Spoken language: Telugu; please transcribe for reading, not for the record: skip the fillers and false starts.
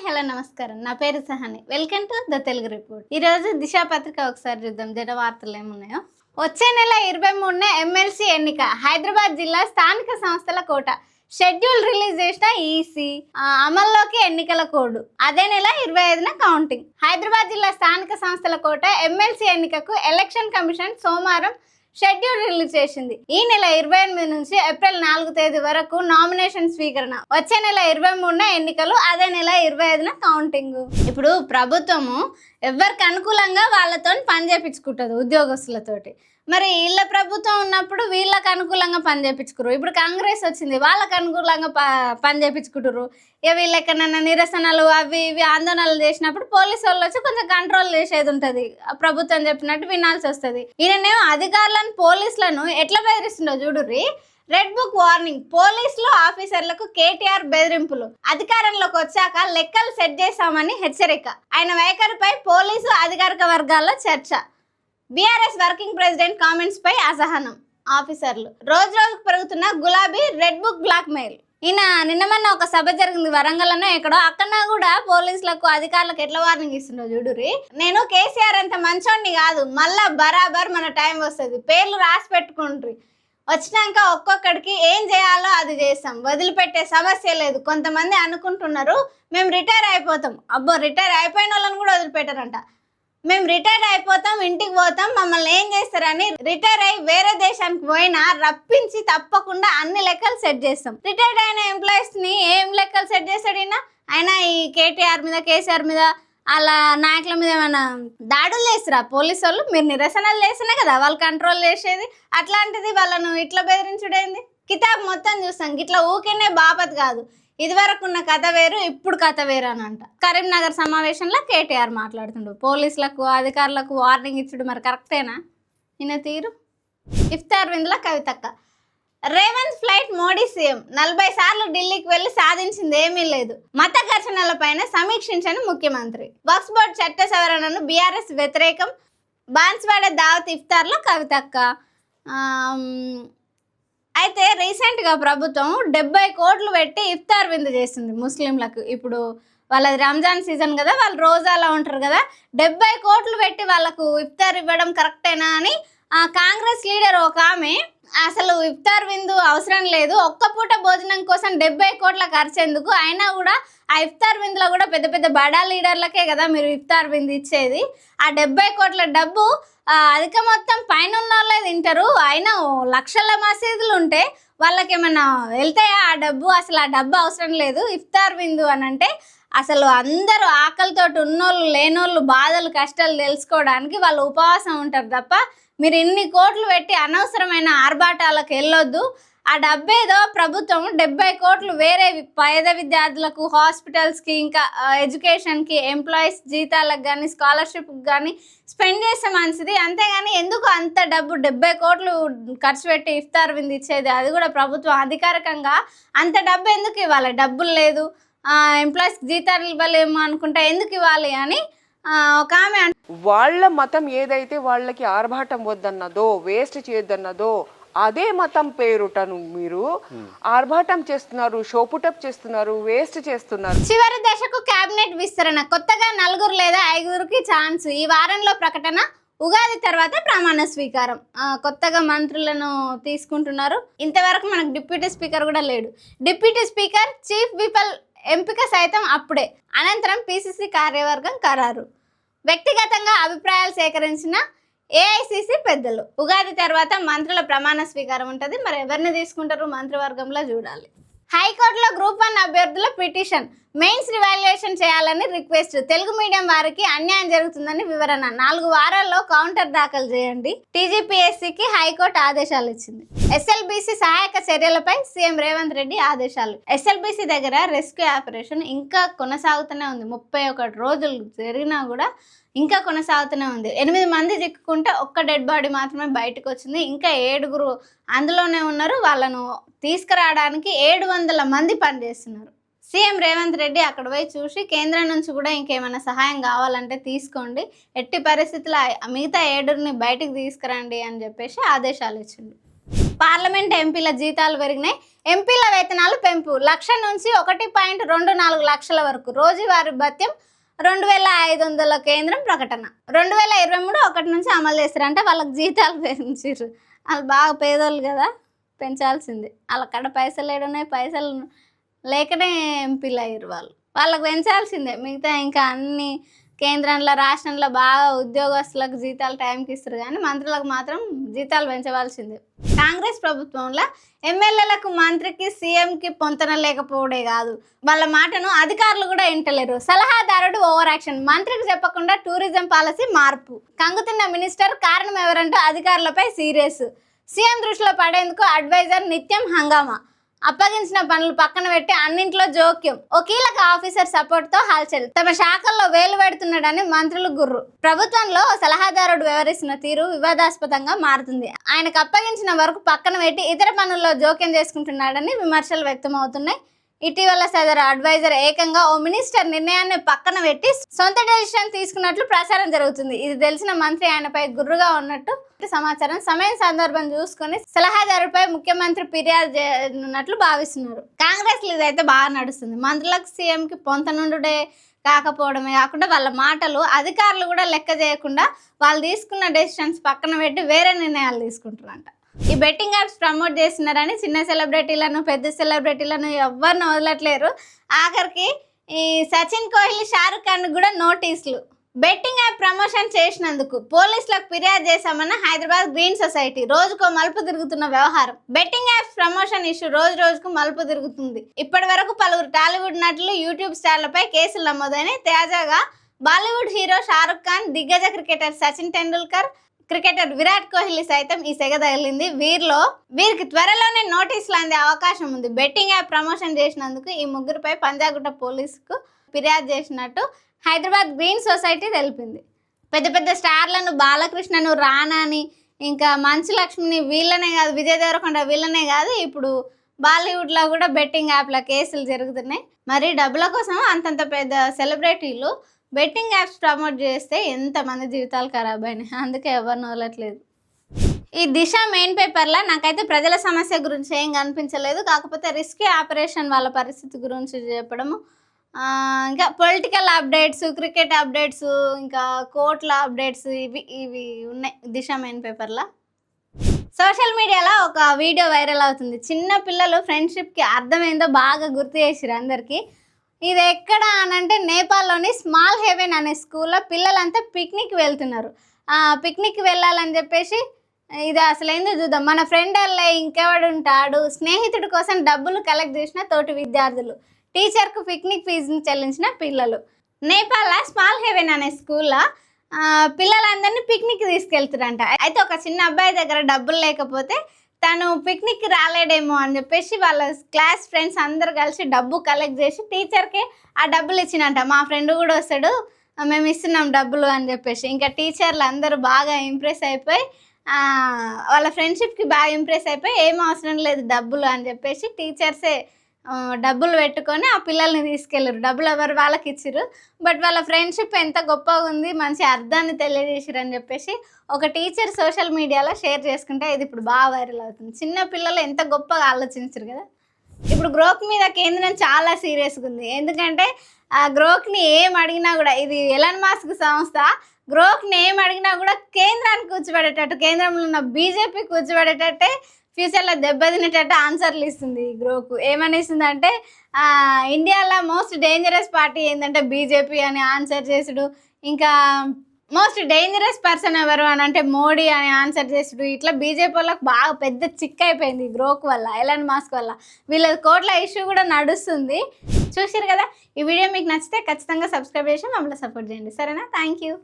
హలో నమస్కారం. నా పేరు Sahni. Welcome to the Telugu report. ఈరోజు దిశా పత్రిక ఒకసారి చూద్దాం జన వార్తలు ఏమున్నాయో. వచ్చే నెల 23న ఎమ్మెల్సీ ఎన్నిక, హైదరాబాద్ జిల్లా స్థానిక సంస్థల కోట షెడ్యూల్ రిలీజ్ చేసిన ఈసీ, అమల్లోకి ఎన్నికల కోడ్. అదే నెల 25న కౌంటింగ్. హైదరాబాద్ జిల్లా స్థానిక సంస్థల కోట ఎమ్మెల్సీ ఎన్నికకు ఎలక్షన్ కమిషన్ సోమవారం షెడ్యూల్ రిలీజ్ చేసింది. ఈ నెల 28 నుంచి ఏప్రిల్ 4 తేదీ వరకు నామినేషన్ స్వీకరణ, వచ్చే నెల 23న ఎన్నికలు, అదే నెల 25న కౌంటింగ్. ఇప్పుడు ప్రభుత్వము ఎవరికి అనుకూలంగా వాళ్ళతో పని చేయించుకుంటుంది ఉద్యోగస్తులతోటి. మరి వీళ్ళ ప్రభుత్వం ఉన్నప్పుడు వీళ్ళకి అనుకూలంగా పని చేయించుకురు. ఇప్పుడు కాంగ్రెస్ వచ్చింది, వాళ్ళకి అనుకూలంగా పని చేయించుకుంటారు. ఇక వీళ్ళు ఎక్కడన్నా నిరసనలు అవి ఇవి ఆందోళనలు చేసినప్పుడు పోలీసు వాళ్ళు వచ్చి కొంచెం కంట్రోల్ చేసేది ఉంటుంది. ప్రభుత్వం చెప్పినట్టు వినాల్సి వస్తుంది. ఈయనేమో అధికారులను పోలీసులను ఎట్లా బెదిరిస్తుండో చూడుర్రి. రెడ్ బుక్ వార్నింగ్, పోలీసులు ఆఫీసర్లకు కేటీఆర్ బెదిరింపులు, అధికారంలోకి వచ్చాక లెక్కలు సెట్ చేశామని హెచ్చరిక, ఆయన వైఖరిపై పోలీసు అధికారిక వర్గాల్లో చర్చ, బీఆర్ఎస్ వర్కింగ్ ప్రెసిడెంట్ కామెంట్స్ పై అసహనం, ఆఫీసర్లు, రోజు రోజుకు పెరుగుతున్న గులాబీ రెడ్ బుక్ బ్లాక్ మెయిల్. ఈయన నిన్నమన్న ఒక సభ జరిగింది వరంగల్లోనో ఎక్కడో, అక్కడ కూడా పోలీసులకు అధికారులకు ఎట్లా వార్నింగ్ ఇస్తుండో చూడుర్రి. నేను కేసీఆర్ అంత మంచోడిని కాదు, మళ్ళా బరాబర్ మన టైం వస్తుంది, పేర్లు రాసి పెట్టుకుంటారు, వచ్చినాక ఒక్కొక్కడికి ఏం చేయాలో అది చేస్తాం, వదిలిపెట్టే సమస్య లేదు. కొంతమంది అనుకుంటున్నారు మేము రిటైర్ అయిపోతాం. అబ్బో, రిటైర్ అయిపోయిన వాళ్ళని కూడా వదిలిపెట్టారంట. మేము రిటైర్ అయిపోతాం, ఇంటికి పోతాం, మమ్మల్ని ఏం చేస్తారని రిటైర్ అయ్యి వేరే దేశానికి పోయినా రప్పించి తప్పకుండా అన్ని లెక్కలు సెట్ చేస్తాం. రిటైర్డ్ అయిన ఎంప్లాయీస్ని ఏం లెక్కలు సెట్ చేస్తాడు ఆయన ఈ కేటీఆర్ మీద కేసీఆర్ మీద అలా నాయకుల మీద ఏమైనా దాడులు చేస్తారా పోలీసు వాళ్ళు? మీరు నిరసనలు చేసినా కదా వాళ్ళు కంట్రోల్ చేసేది. అట్లాంటిది వాళ్ళను ఇట్లా బెదిరించుడేంది? కితాబ్ మొత్తం చూస్తాం, ఇట్లా ఊకేనే బాపత్ కాదు. ఇదివరకు ఉన్న కథ వేరు, ఇప్పుడు కథ వేరు అని అంట. కరీంనగర్ సమావేశంలో కేటీఆర్ మాట్లాడుతుండు, పోలీసులకు అధికారులకు వార్నింగ్ ఇచ్చుడు మరి కరెక్టేనా ఈయన తీరు? ఇఫ్తార్ విందుల కవితక్క, రేవంత్ ఫ్లైట్ మోడీ సీఎం, 40 సార్లు ఢిల్లీకి వెళ్లి సాధించింది ఏమీ లేదు, మత ఘర్షణలపైన సమీక్షించని ముఖ్యమంత్రి, వక్ఫ్ బోర్డు చట్ట సవరణను బీఆర్ఎస్ వ్యతిరేకం, బాన్స్వాడ దావత్ ఇఫ్తార్లో కవితక్క. అయితే రీసెంట్గా ప్రభుత్వం 70 కోట్లు పెట్టి ఇఫ్తార్ విందు చేస్తుంది ముస్లింలకు. ఇప్పుడు వాళ్ళది రంజాన్ సీజన్ కదా, వాళ్ళు రోజాలో ఉంటారు కదా, 70 కోట్లు పెట్టి వాళ్ళకు ఇఫ్తార్ ఇవ్వడం కరెక్టేనా అని కాంగ్రెస్ లీడర్ ఒక ఆమె, అసలు ఇఫ్తార్ విందు అవసరం లేదు, ఒక్క పూట భోజనం కోసం 70 కోట్ల ఖర్చు ఎందుకు, అయినా కూడా ఆ ఇఫ్తార్ విందులో కూడా పెద్ద పెద్ద బడా లీడర్లకే కదా మీరు ఇఫ్తార్ విందు ఇచ్చేది, ఆ 70 కోట్ల డబ్బు అధిక మొత్తం పైన ఉన్న వాళ్ళే తింటారు, అయినా లక్షల మసీదులు ఉంటే వాళ్ళకి ఏమన్నా వెళ్తాయా ఆ డబ్బు? అసలు ఆ డబ్బు అవసరం లేదు. ఇఫ్తార్ విందు అని అంటే అసలు అందరూ ఆకలితోటి ఉన్నోళ్ళు లేనోళ్ళు బాధలు కష్టాలు తెలుసుకోవడానికి వాళ్ళు ఉపవాసం ఉంటారు తప్ప మీరు ఇన్ని కోట్లు పెట్టి అనవసరమైన ఆర్భాటాలకు వెళ్ళొద్దు. ఆ డబ్బేదో ప్రభుత్వం 70 కోట్లు వేరే పేద విద్యార్థులకు, హాస్పిటల్స్కి, ఇంకా ఎడ్యుకేషన్కి, ఎంప్లాయీస్ జీతాలకు కానీ స్కాలర్షిప్కి కానీ స్పెండ్ చేస్తే మంచిది. అంతేగాని ఎందుకు అంత డబ్బు 70 కోట్లు ఖర్చు పెట్టి ఇఫ్తార్ విందు ఇచ్చేది? అది కూడా ప్రభుత్వం అధికారికంగా అంత డబ్బు ఎందుకు ఇవ్వాలి? డబ్బులు లేదు, ఎంప్లాయీస్ జీతాలు ఇవ్వలేము అనుకుంటే ఎందుకు ఇవ్వాలి అని ఒక ఆమె. వాళ్ళ మతం ఏదైతే వాళ్ళకి ఆర్భాటం వద్దన్నదో, వేస్ట్ చేయొద్దన్నదో, అదే మతం పేరుటను మీరు ఆర్భాటం చేస్తున్నారు, షోపుటప్ చేస్తున్నారు, వేస్ట్ చేస్తున్నారు. చివరి దశకు కేబినెట్ విస్తరణ, కొత్తగా 4 లేదా 5కి ఛాన్స్. ఈ వారంలో ప్రకటన, ఉగాది తర్వాత ప్రమాణ స్వీకారం. కొత్తగా మంత్రులను తీసుకుంటున్నారు. ఇంతవరకు మనకు డిప్యూటీ స్పీకర్ కూడా లేడు. డిప్యూటీ స్పీకర్, చీఫ్ విప్ ఎంపిక సైతం అప్పుడే. అనంతరం పిసిసి కార్యవర్గం ఖరారు. వ్యక్తిగతంగా అభిప్రాయాలు సేకరించిన ఏఐసిసి పెద్దలు. ఉగాది తర్వాత మంత్రుల ప్రమాణ స్వీకారం ఉంటుంది. మరి ఎవరిని తీసుకుంటారు మంత్రివర్గంలో చూడాలి. హైకోర్టులో గ్రూప్ 1 అభ్యర్థుల పిటిషన్, మెయిన్స్ రివాల్యుయేషన్ చేయాలని రిక్వెస్ట్, తెలుగు మీడియం వారికి అన్యాయం జరుగుతుందని వివరణ, 4 వారాల్లో కౌంటర్ దాఖలు చేయండి. టీజీపీఎస్సీకి హైకోర్టు ఆదేశాలు ఇచ్చింది. ఎస్ఎల్బీసీ సహాయక చర్యలపై సీఎం రేవంత్ రెడ్డి ఆదేశాలు. ఎస్ఎల్బీసీ దగ్గర రెస్క్యూ ఆపరేషన్ ఇంకా కొనసాగుతూనే ఉంది. 31 రోజులు జరిగినా కూడా ఇంకా కొనసాగుతూనే ఉంది. 8 మంది చిక్కుకుంటే ఒక్క డెడ్ బాడీ మాత్రమే బయటకు వచ్చింది. ఇంకా 7 అందులోనే ఉన్నారు. వాళ్ళను తీసుకురావడానికి 700 మంది పనిచేస్తున్నారు. సీఎం రేవంత్ రెడ్డి అక్కడ పోయి చూసి కేంద్రం నుంచి కూడా ఇంకేమైనా సహాయం కావాలంటే తీసుకోండి, ఎట్టి పరిస్థితుల్లో మిగతా 7ని బయటకు తీసుకురండి అని చెప్పేసి ఆదేశాలు ఇచ్చిండు. పార్లమెంట్ ఎంపీల జీతాలు పెరిగినాయి. ఎంపీల వేతనాలు పెంపు 1,00,000 నుంచి 1.24 లక్షల వరకు. రోజువారీ భత్యం 2,500 కేంద్రం ప్రకటన. 2023 1 నుంచి అమలు చేస్తారు. అంటే వాళ్ళకి జీతాలు పెంచారు. వాళ్ళు బాగా పేదోళ్ళు కదా, పెంచాల్సిందే. వాళ్ళ కాడ పైసలు ఏడున్నాయి, పైసలు లేకనే ఎంపీలు అయ్యారు వాళ్ళకి పెంచాల్సిందే. మిగతా ఇంకా అన్ని కేంద్రంలో రాష్ట్రంలో బాగా ఉద్యోగస్తులకు జీతాలు టైంకి ఇస్తారు, కానీ మంత్రులకు మాత్రం జీతాలు పెంచవలసిందే. కాంగ్రెస్ ప్రభుత్వంలో ఎమ్మెల్యేలకు మంత్రికి సీఎంకి పొంతన లేకపోవడే కాదు, వాళ్ళ మాటను అధికారులు కూడా వింటలేరు. సలహాదారుడు ఓవర్ యాక్షన్. మంత్రికి చెప్పకుండా టూరిజం పాలసీ మార్పు. కంగుతిన్న మినిస్టర్ కారణం ఎవరంటూ అధికారులపై సీరియస్. సీఎం దృష్టిలో పడేందుకు అడ్వైజర్ నిత్యం హంగామా. అప్పగించిన పనులు పక్కన పెట్టి అన్నింట్లో జోక్యం. ఓ కీలక ఆఫీసర్ సపోర్ట్తో హల్చల్. తమ శాఖల్లో వేలు పెడుతున్నాడని మంత్రులు గుర్రు. ప్రభుత్వంలో సలహాదారుడు వ్యవహరిస్తున్న తీరు వివాదాస్పదంగా మారుతుంది. ఆయనకు అప్పగించిన వరకు పక్కన పెట్టి ఇతర పనుల్లో జోక్యం చేసుకుంటున్నాడని విమర్శలు వ్యక్తమవుతున్నాయి. ఇటీవల సదరు అడ్వైజర్ ఏకంగా ఓ మినిస్టర్ నిర్ణయాన్ని పక్కన పెట్టి సొంత డెసిషన్ తీసుకున్నట్లు ప్రచారం జరుగుతుంది. ఇది తెలిసిన మంత్రి ఆయనపై గుర్రుగా ఉన్నట్టు సమాచారం. సమయం సందర్భం చూసుకొని సలహాదారుపై ముఖ్యమంత్రి ఫిర్యాదు చేయనున్నట్లు భావిస్తున్నారు. కాంగ్రెస్ ఇదైతే బాగా నడుస్తుంది. మంత్రులకు సీఎంకి పొంతనుండుడే కాకపోవడమే కాకుండా వాళ్ళ మాటలు అధికారులు కూడా లెక్క చేయకుండా వాళ్ళు తీసుకున్న డెసిషన్స్ పక్కన పెట్టి వేరే నిర్ణయాలు తీసుకుంటారంట. ఈ బెట్టింగ్ యాప్స్ ప్రమోట్ చేస్తున్నారని చిన్న సెలబ్రిటీలను పెద్ద సెలబ్రిటీలను ఎవరిని వదలట్లేరు. ఆఖరికి ఈ సచిన్ కోహ్లీ, షారుఖ్ ఖాన్ కూడా నోటీసులు. బెట్టింగ్ యాప్ ప్రమోషన్ చేసినందుకు పోలీసులకు ఫిర్యాదు చేశామన్న హైదరాబాద్ గ్రీన్ సొసైటీ. రోజుకో మలుపు తిరుగుతున్న వ్యవహారం. బెట్టింగ్ యాప్స్ ప్రమోషన్ ఇష్యూ రోజుకు మలుపు తిరుగుతుంది. ఇప్పటి వరకు పలువురు టాలీవుడ్ నటులు, యూట్యూబ్ స్టార్లపై కేసులు నమోదైనాయి. తాజాగా బాలీవుడ్ హీరో షారుఖ్ ఖాన్, దిగ్గజ క్రికెటర్ సచిన్ టెండూల్కర్, క్రికెటర్ విరాట్ కోహ్లీ సైతం ఈ సెగ తగిలింది. వీరికి త్వరలోనే నోటీసులు అందే అవకాశం ఉంది. బెట్టింగ్ యాప్ ప్రమోషన్ చేసినందుకు ఈ ముగ్గురిపై పంజాగుట్ట పోలీసుకు ఫిర్యాదు చేసినట్టు హైదరాబాద్ గ్రీన్ సొసైటీ తెలిపింది. పెద్ద పెద్ద స్టార్లను, బాలకృష్ణను, రానాని, ఇంకా మంచు లక్ష్మిని, వీళ్ళనే కాదు, విజయ్ దేవరకొండ వీళ్ళనే కాదు, ఇప్పుడు బాలీవుడ్లో కూడా బెట్టింగ్ యాప్ల కేసులు జరుగుతున్నాయి. మరి డబ్బుల కోసం అంతంత పెద్ద సెలబ్రిటీలు బెట్టింగ్ యాప్స్ ప్రమోట్ చేస్తే ఎంతమంది జీవితాలు ఖరాబ్ అయినాయి. అందుకే ఎవరిని వదలట్లేదు. ఈ దిశ మెయిన్ పేపర్లో నాకైతే ప్రజల సమస్య గురించి ఏం కనిపించలేదు. కాకపోతే రిస్కీ ఆపరేషన్ వాళ్ళ పరిస్థితి గురించి చెప్పడము, ఇంకా పొలిటికల్ అప్డేట్స్, క్రికెట్ అప్డేట్స్, ఇంకా కోర్టుల అప్డేట్స్ ఇవి ఉన్నాయి దిశ మెయిన్ పేపర్లో. సోషల్ మీడియాలో ఒక వీడియో వైరల్ అవుతుంది. చిన్న పిల్లలు ఫ్రెండ్షిప్కి అర్థమైందో బాగా గుర్తు చేసిరు అందరికీ. ఇది ఎక్కడ అనంటే నేపాల్లోని స్మాల్ హెవెన్ అనే స్కూల్లో పిల్లలంతా పిక్నిక్ వెళ్తున్నారు. పిక్నిక్ వెళ్ళాలని చెప్పేసి ఇది అసలు ఏందో చూద్దాం. మన ఫ్రెండ్ అల్లే ఇంకెవడు ఉంటాడు, స్నేహితుడి కోసం డబ్బులు కలెక్ట్ చేసిన తోటి విద్యార్థులు, టీచర్కు పిక్నిక్ ఫీజుని చెల్లించిన పిల్లలు. నేపాల్లో స్మాల్ హెవెన్ అనే స్కూల్లో పిల్లలందరినీ పిక్నిక్ తీసుకెళ్తారంట. అయితే ఒక చిన్న అబ్బాయి దగ్గర డబ్బులు లేకపోతే తను పిక్నిక్ రాలేడేమో అని చెప్పేసి వాళ్ళ క్లాస్ ఫ్రెండ్స్ అందరు కలిసి డబ్బు కలెక్ట్ చేసి టీచర్కి ఆ డబ్బులు ఇచ్చినంట. మా ఫ్రెండ్ కూడా వస్తాడు, మేము ఇస్తున్నాం డబ్బులు అని చెప్పేసి. ఇంకా టీచర్లు అందరూ బాగా ఇంప్రెస్ అయిపోయి, వాళ్ళ ఫ్రెండ్షిప్కి బాగా ఇంప్రెస్ అయిపోయి ఏం అవసరం లేదు డబ్బులు అని చెప్పేసి టీచర్సే డబ్బులు పెట్టుకొని ఆ పిల్లల్ని తీసుకెళ్ళరు. డబ్బులు ఎవరు వాళ్ళకి ఇచ్చిర్రు. బట్ వాళ్ళ ఫ్రెండ్షిప్ ఎంత గొప్పగా ఉంది, మంచి అర్థాన్ని తెలియజేసిరు అని చెప్పేసి ఒక టీచర్ సోషల్ మీడియాలో షేర్ చేసుకుంటే ఇది ఇప్పుడు బాగా వైరల్ అవుతుంది. చిన్న పిల్లలు ఎంత గొప్పగా ఆలోచించరు కదా. ఇప్పుడు గ్రోక్ మీద కేంద్రం చాలా సీరియస్గా ఉంది. ఎందుకంటే ఆ గ్రోక్ని ఏం అడిగినా కూడా, ఇది ఎలాన్ మస్క్ సంస్థ, గ్రోక్ని ఏం అడిగినా కూడా కేంద్రానికి కూర్చోబెట్టేటట్టు, కేంద్రంలో ఉన్న బీజేపీ కూర్చోబెట్టేటట్టే, ఫ్యూచర్లో దెబ్బతినేటట్టు ఆన్సర్లు ఇస్తుంది. ఈ గ్రోక్ ఏమని ఇస్తుంది అంటే ఇండియాలో మోస్ట్ డేంజరస్ పార్టీ ఏంటంటే బీజేపీ అని ఆన్సర్ చేసుడు, ఇంకా మోస్ట్ డేంజరస్ పర్సన్ ఎవరు అని అంటే మోడీ అని ఆన్సర్ చేసుడు. ఇట్లా బీజేపీ వాళ్ళకి బాగా పెద్ద చిక్ అయిపోయింది ఈ గ్రోక్ వల్ల, ఎలాన్ మస్క్ వల్ల. వీళ్ళ కోట్ల ఇష్యూ కూడా నడుస్తుంది. చూసారు కదా. ఈ వీడియో మీకు నచ్చితే ఖచ్చితంగా సబ్స్క్రైబ్ చేసి మమ్మల్ని సపోర్ట్ చేయండి. సరేనా? Thank you.